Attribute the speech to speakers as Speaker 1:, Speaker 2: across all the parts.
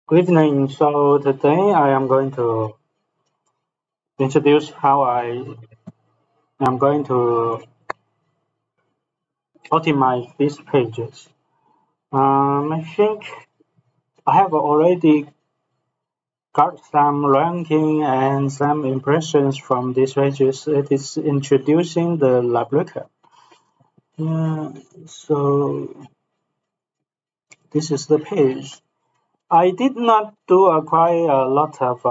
Speaker 1: Good evening. So today I am going to introduce how I am going to optimize these pages. I think I have already got some ranking and some impressions from these pages. It is introducing the Labrika. Yeah, so this is the page. I did not do quite a lot of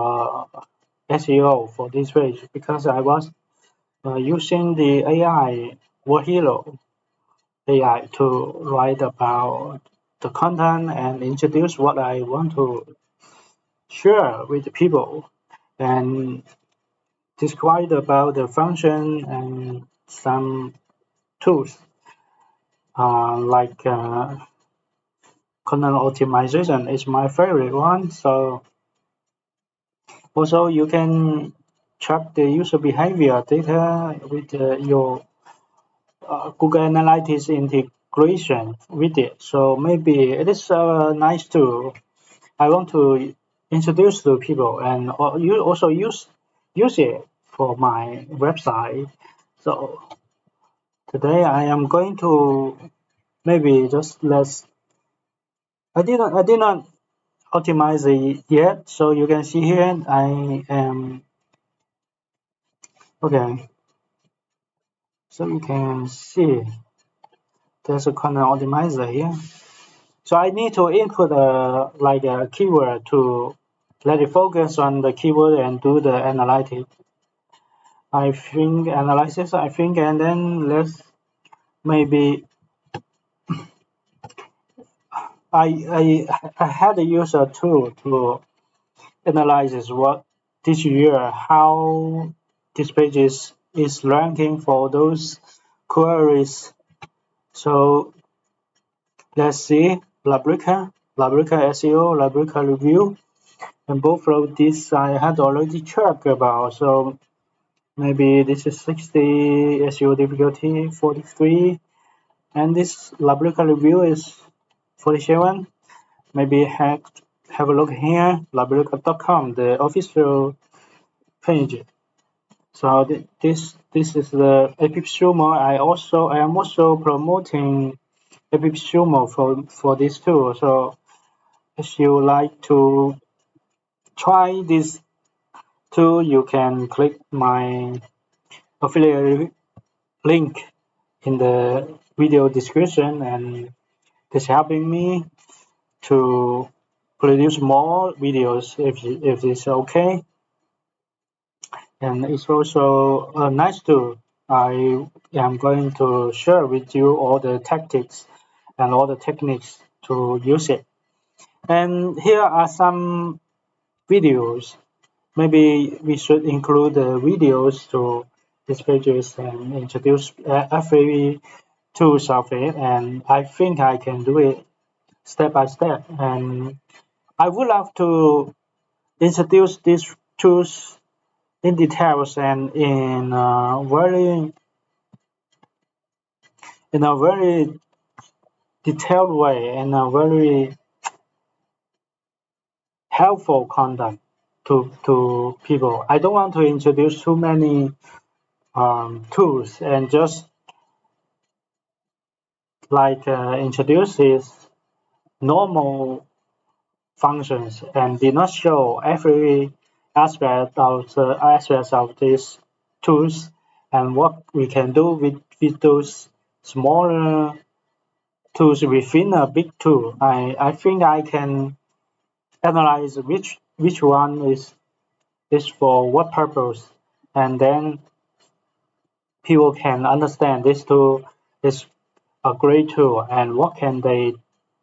Speaker 1: SEO for this page because I was using the AI WordHero AI to write about the content and introduce what I want to share with the people and describe about the function and some tools like content optimization is my favorite one. So also you can track the user behavior data with your Google Analytics integration with it. So maybe it is nice to I want to introduce to people and you also use it for my website. So today I am going to maybe just let's I did not optimize it yet. So you can see here I am okay. So you can see there's a content optimizer here. So I need to input a keyword to let it focus on the keyword and do the analytics. Analysis, and then let's maybe I had to use a tool to analyze what this year how this page is ranking for those queries. So let's see Labrika SEO, Labrika review, and both of these I had already checked about. So maybe this is 60 SEO difficulty 43. And this Labrika review is 47. Maybe have a look here, labrika.com, the official page. So this is the Epipsumo. I am also promoting Epipsumo for this too. So if you like to try this tool, you can click my affiliate link in the video description, and it's helping me to produce more videos if it's okay. And it's also nice to I am going to share with you all the tactics and all the techniques to use it. And here are some videos. Maybe we should include the videos to these pages and introduce every tools of it. And I think I can do it step by step. And I would love to introduce these tools in details and in a very detailed way and a very helpful content to people. I don't want to introduce too many tools and just introduce these normal functions and did not show every aspects of these tools and what we can do with those smaller tools within a big tool. I think I can analyze which one is for what purpose, and then people can understand this tool is a great tool and what can they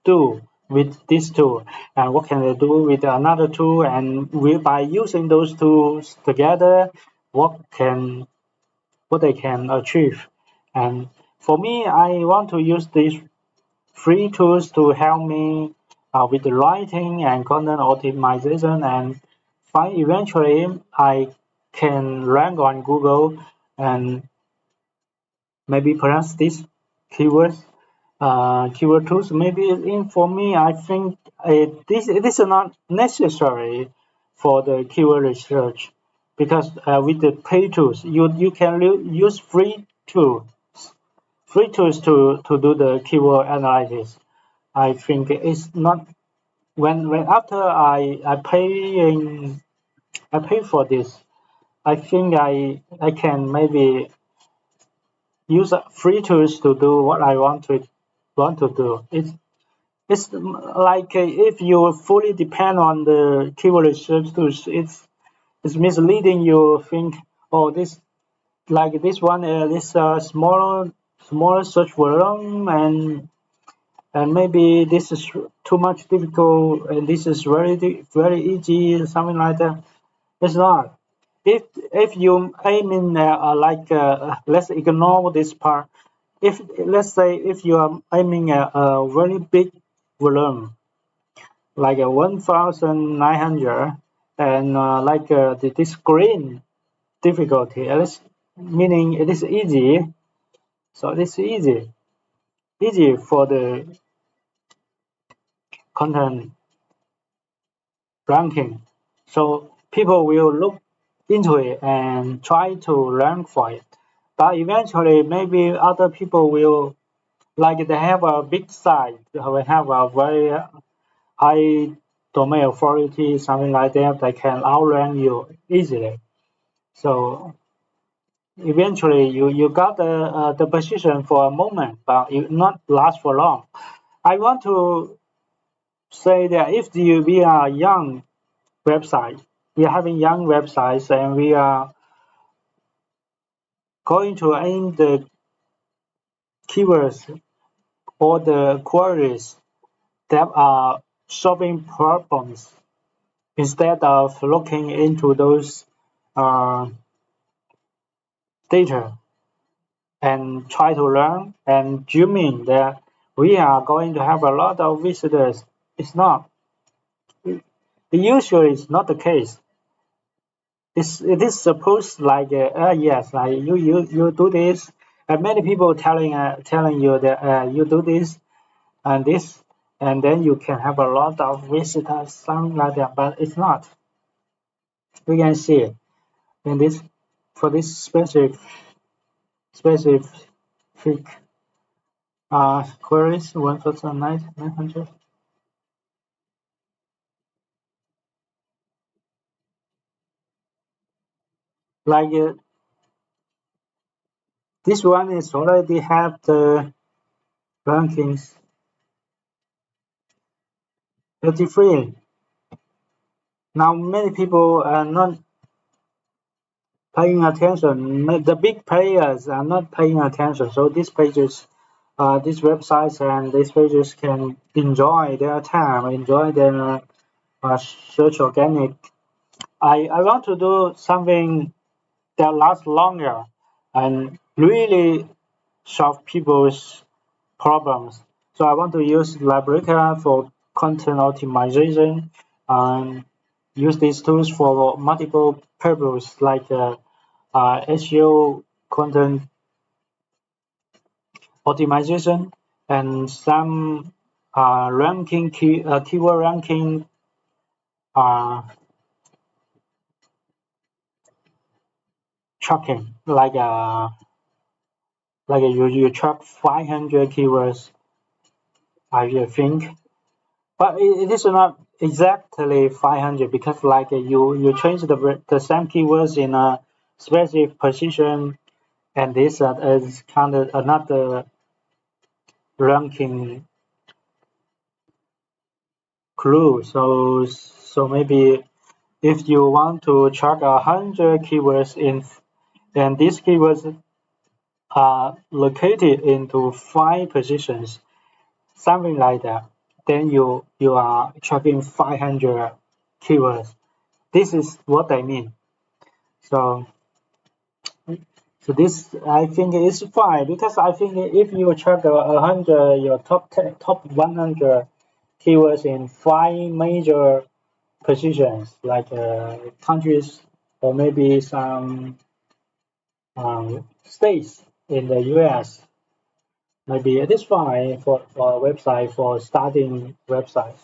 Speaker 1: do with this tool and what can they do with another tool, and by using those tools together what they can achieve. And for me, I want to use these free tools to help me with the writing and content optimization, and eventually I can rank on Google and maybe perhaps these keywords keyword tools maybe in for me. I think This is not necessary for the keyword research because with the paid tools, you can use free tools to do the keyword analysis. I think it's not when after I pay for this. I think I can maybe use free tools to do what I want to do. It's like if you fully depend on the keyword research tools, it's misleading. You think, oh, this like this one, this smaller search volume, and maybe this is too much difficult, and this is very easy, something like that. It's not. If you aim in let's ignore this part. If let's say if you are aiming at a very big volume, like a 1,900, and the screen difficulty, at least meaning it is easy. So it's easy for the content ranking. So people will look into it and try to rank for it. But eventually, maybe other people will, like they have a big site, they have a very high domain authority, something like that, they can outrank you easily. So eventually, you got the position for a moment, but it not last for long. I want to say that if we are young website, we are having young websites, and we are going to aim the keywords or the queries that are solving problems instead of looking into those uh, data and try to learn and assuming that we are going to have a lot of visitors. It's not. Usually it's not the case. It is supposed like yes, like you do this, and many people telling you that you do this and this, and then you can have a lot of visitors, something like that. But it's not. We can see in this for this specific queries 1,900. Like this one is already have the rankings 33. Now many people are not paying attention. The big players are not paying attention. So these pages, these websites and these pages can enjoy their time, enjoy their search organic. I want to do something that lasts longer and really solve people's problems. So I want to use Labrika for content optimization and use these tools for multiple purposes like SEO, content optimization, and some keyword ranking uh, tracking, you track 500 keywords, I think, but it is not exactly 500 because you change the same keywords in a specific position, and this is kind of another ranking clue. So maybe if you want to track 100 keywords and these keywords are located into 5 positions, something like that, then you are tracking 500 keywords. This is what I mean. So this I think is fine because I think if you track 100 your top 100 keywords in 5 major positions like countries or maybe some states in the US, maybe it is fine for a website for starting websites.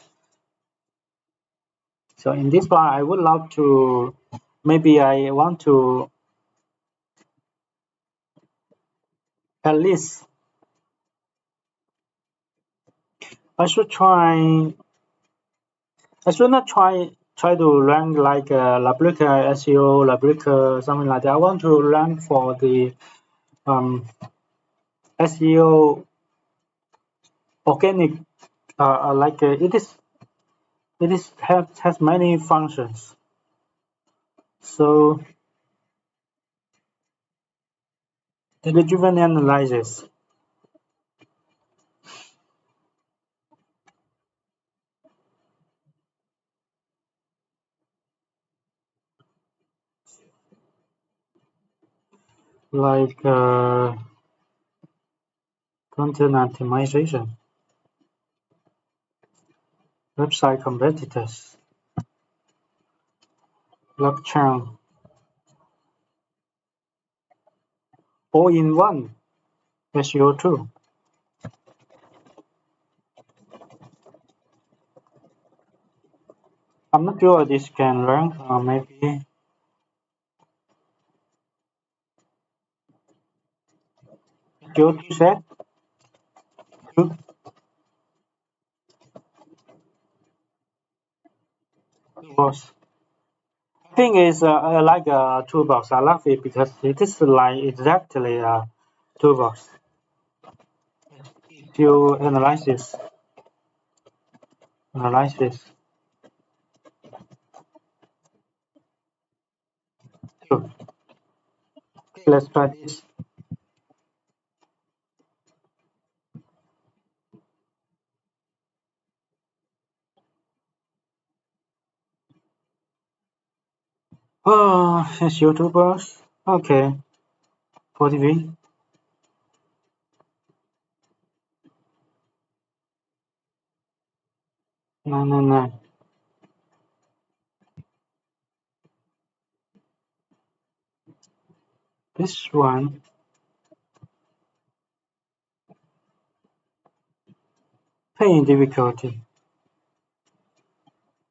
Speaker 1: So in this part, I would love to, maybe I want to at least, I should try, I should not try to rank like Labrika SEO, Labrika, something like that. I want to rank for the SEO organic, like it is has many functions. So data-driven analysis, like content optimization, website competitors, blockchain, all-in-one SEO tool. I'm not sure this can rank, maybe SEO set two toolbox. I think it's like a toolbox. I love it because it is like exactly a toolbox. To analysis. So let's try this. Oh, it's YouTubers. Okay, 40V. No. This one, paying difficulty.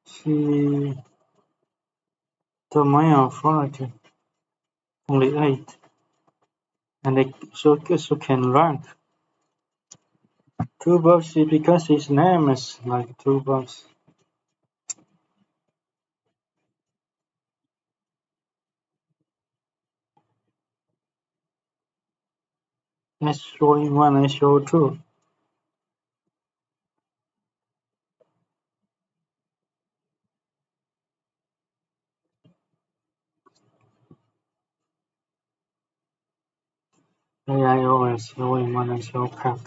Speaker 1: See, domain authority, only 8. And they so can rank. Toolbox because his name is like Toolbox. SEO1, SEO2. AIOS, SEO1, SEO pack.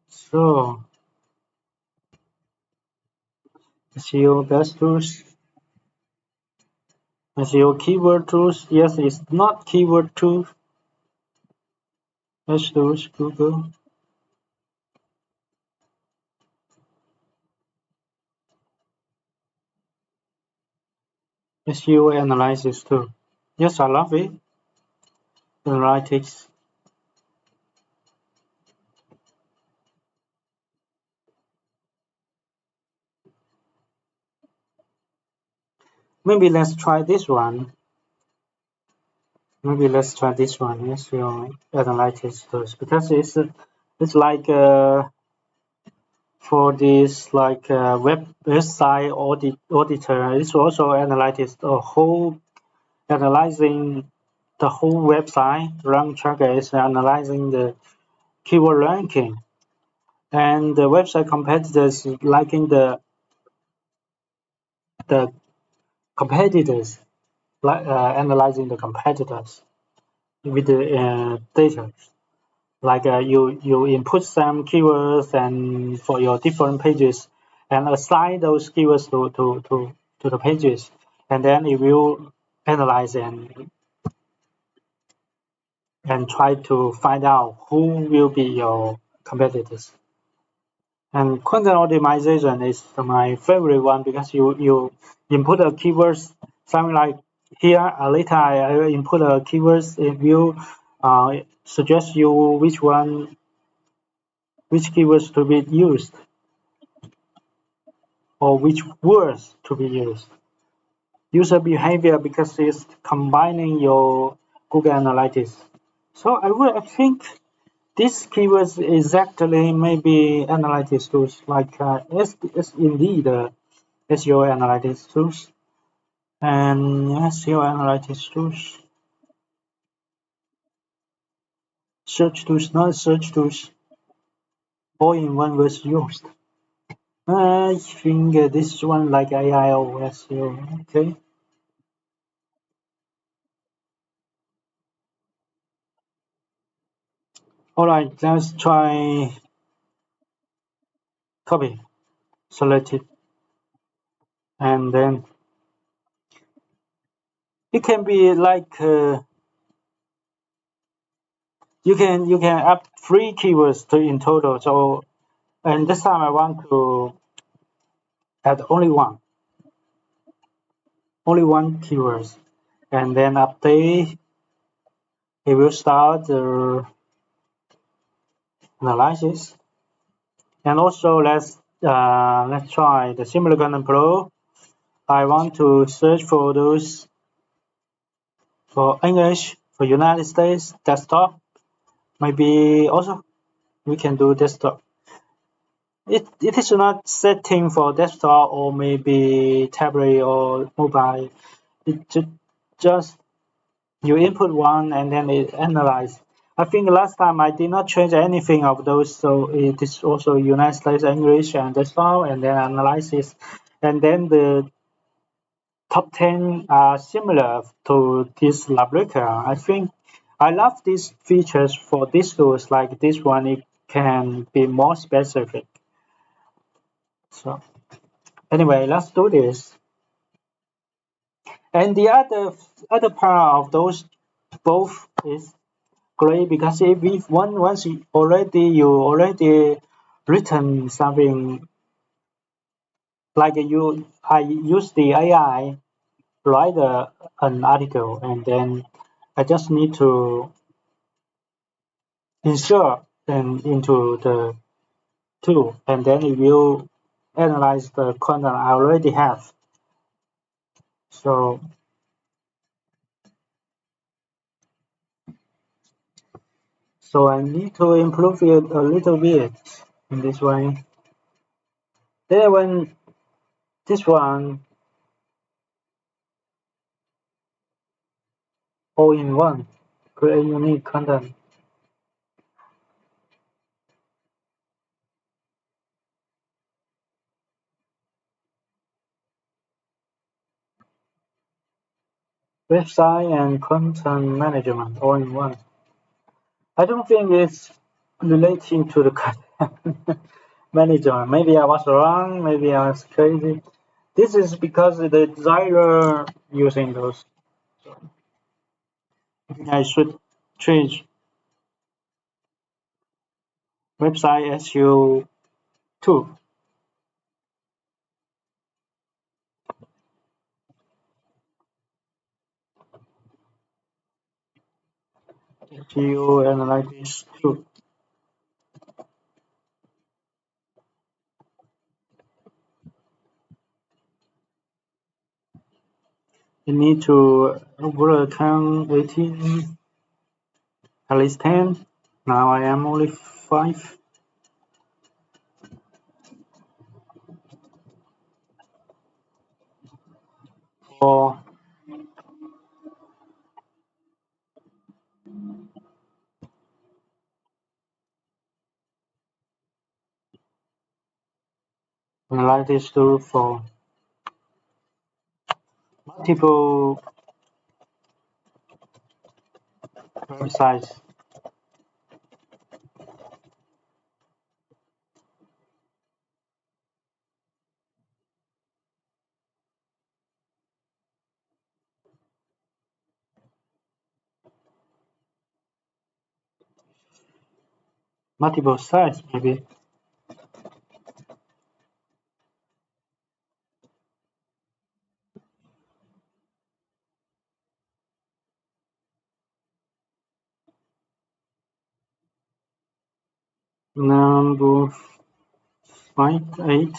Speaker 1: So, SEO best tools. SEO keyword tools. Yes, it's not keyword tools. Best tools, Google. SEO analysis too. Yes, I love it. Analytics. Maybe let's try this one. SEO analytics tools, because it's like for this like website auditor. It's also analytics analyzing the whole website. Rank tracker is analyzing the keyword ranking, and the website competitors liking the competitors, like analyzing the competitors with the data. Like you input some keywords and for your different pages, and assign those keywords to the pages, and then it will analyze and try to find out who will be your competitors. And content optimization is my favorite one, because you input a keywords, something like here later I input a keywords. It will suggest you which one which keywords to be used or which words to be used. User behavior because it's combining your Google Analytics. So I think these keywords exactly maybe analytics tools like indeed SEO analytics tools and SEO analytics tools, search tools, not search tools, all in one was used. I think this one like AI or SEO. Okay. All right, let's try copy, select it, and then it can be like you can add 3 keywords in total. So and this time I want to add only one keywords, and then update. It will start the analysis. And also let's try the similar content pro. I want to search for those for English for United States desktop. Maybe also we can do desktop. It is not setting for desktop or maybe tablet or mobile. It just you input one and then it analyze. I think last time I did not change anything of those, so it is also United States English and desktop and then analysis, and then the top 10 are similar to this Labrika. I think I love these features for these tools like this one. It can be more specific. So anyway, let's do this. And the other part of those both is great because if we once you already written something like I use the AI write an article and then I just need to insert into the tool and then it will analyze the content I already have. So I need to improve it a little bit in this way. Then when this one all in one, create unique content. Website and content management all in one. I don't think it's relating to the content management. Maybe I was wrong, maybe I was crazy. This is because the designer using those. So I think I should change website SEO 2. SEO analytics 2. You need to over account 18, at least 10. Now I am only 5. For analytics 2 for multiple websites. Multiple sites maybe. Number 8.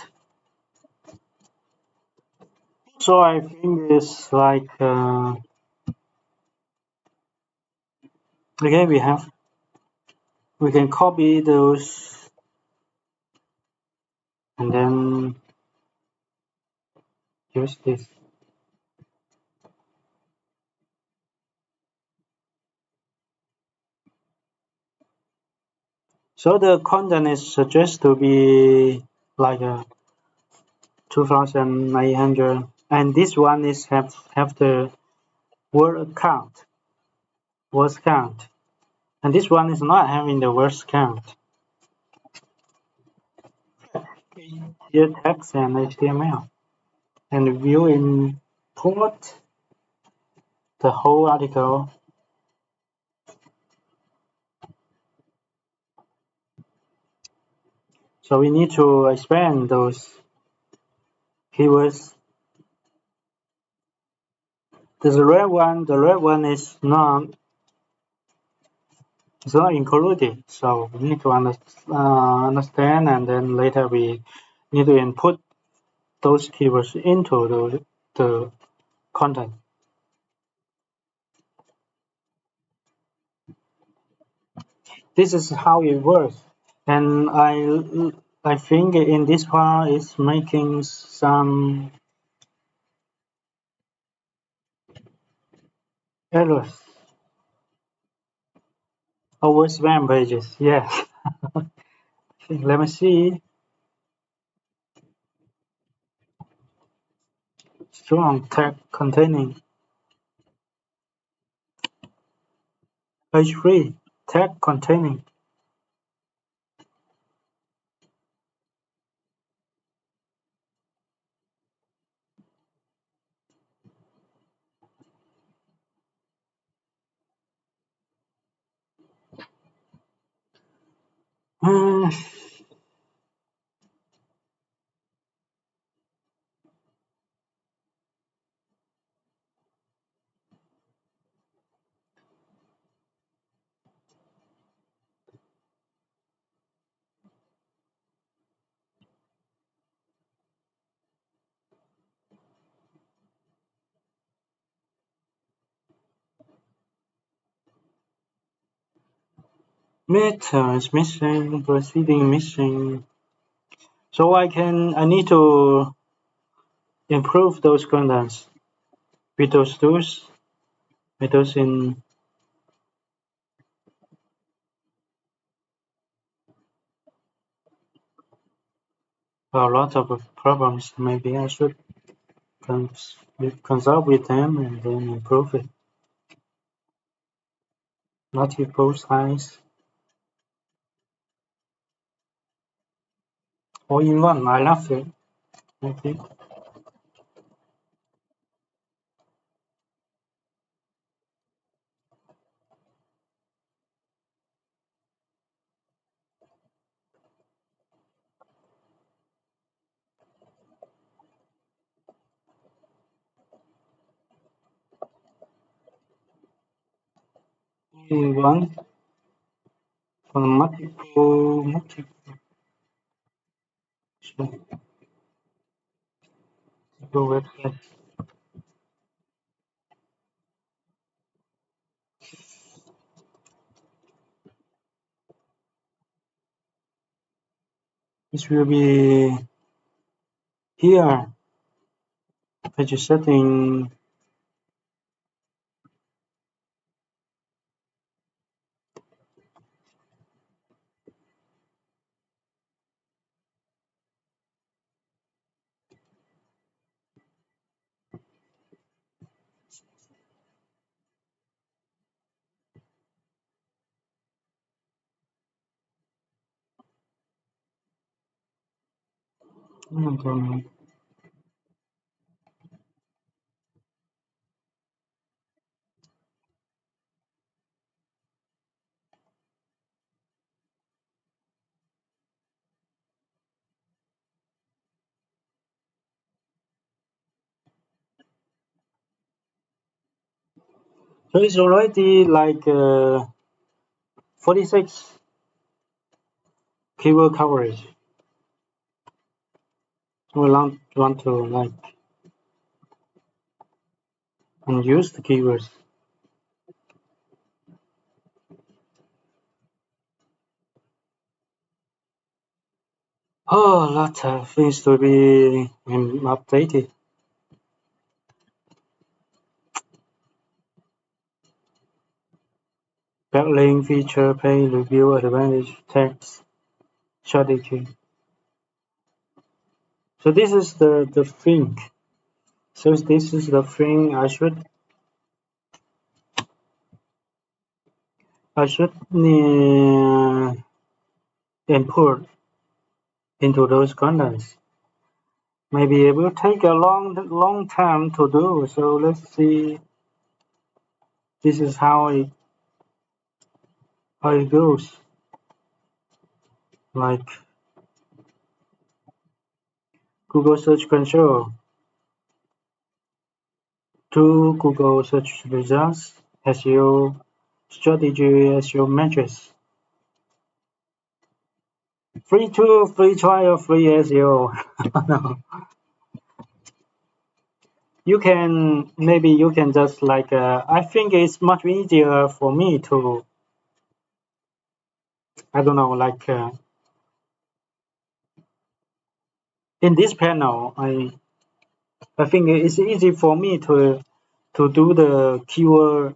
Speaker 1: So I think it's like again we can copy those and then use this. So the content is suggested to be like 2,800, and this one is have the word count, and this one is not having the words count. Here text and HTML, and view import the whole article. So we need to expand those keywords. The red one is not included. So we need to understand, and then later we need to input those keywords into the content. This is how it works, and I think in this part it's making some errors. Over spam pages, yes. Let me see. Strong tag containing. Page 3. Tag containing. Meta is missing, proceeding missing. So I need to improve those contents with those tools, with those in a lot of problems. Maybe I should consult with them and then improve it. Multiple size. All in one. I love it. Okay. In one for multiple websites. This will be here. Page setting. So it's already like 46 keyword coverage. We want to like and use the keywords. Oh, lots of things to be updated. Backlink feature, page review, advantage, text, strategy. So this is the thing. So this is the thing I should input into those contents. Maybe it will take a long time to do. So let's see. This is how it goes. Like Google Search Console. To Google search results, SEO strategy, SEO metrics. Free tool, free trial, free SEO. No. Maybe you can just like, I think it's much easier for me to, I don't know, like in this panel, I think it's easy for me to do the keyword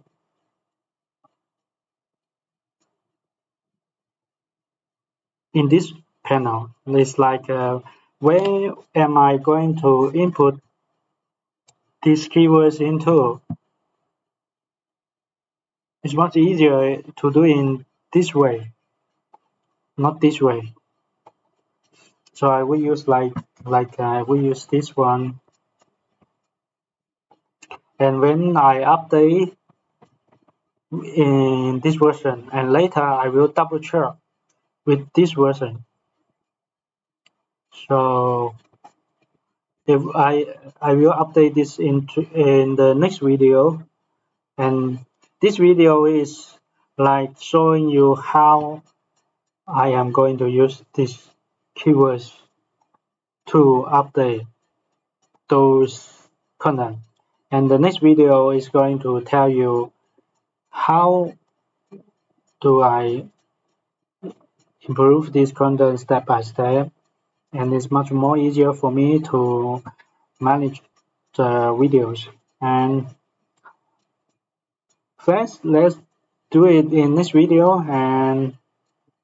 Speaker 1: in this panel. It's like, where am I going to input these keywords into? It's much easier to do in this way, not this way. So I will use I will use this one, and when I update in this version, and later I will double check with this version. So if I will update this in the next video, and this video is like showing you how I am going to use these keywords to update those content. And the next video is going to tell you how do I improve this content step by step, and it's much more easier for me to manage the videos. And friends, let's do it in this video and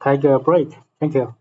Speaker 1: take a break. Thank you.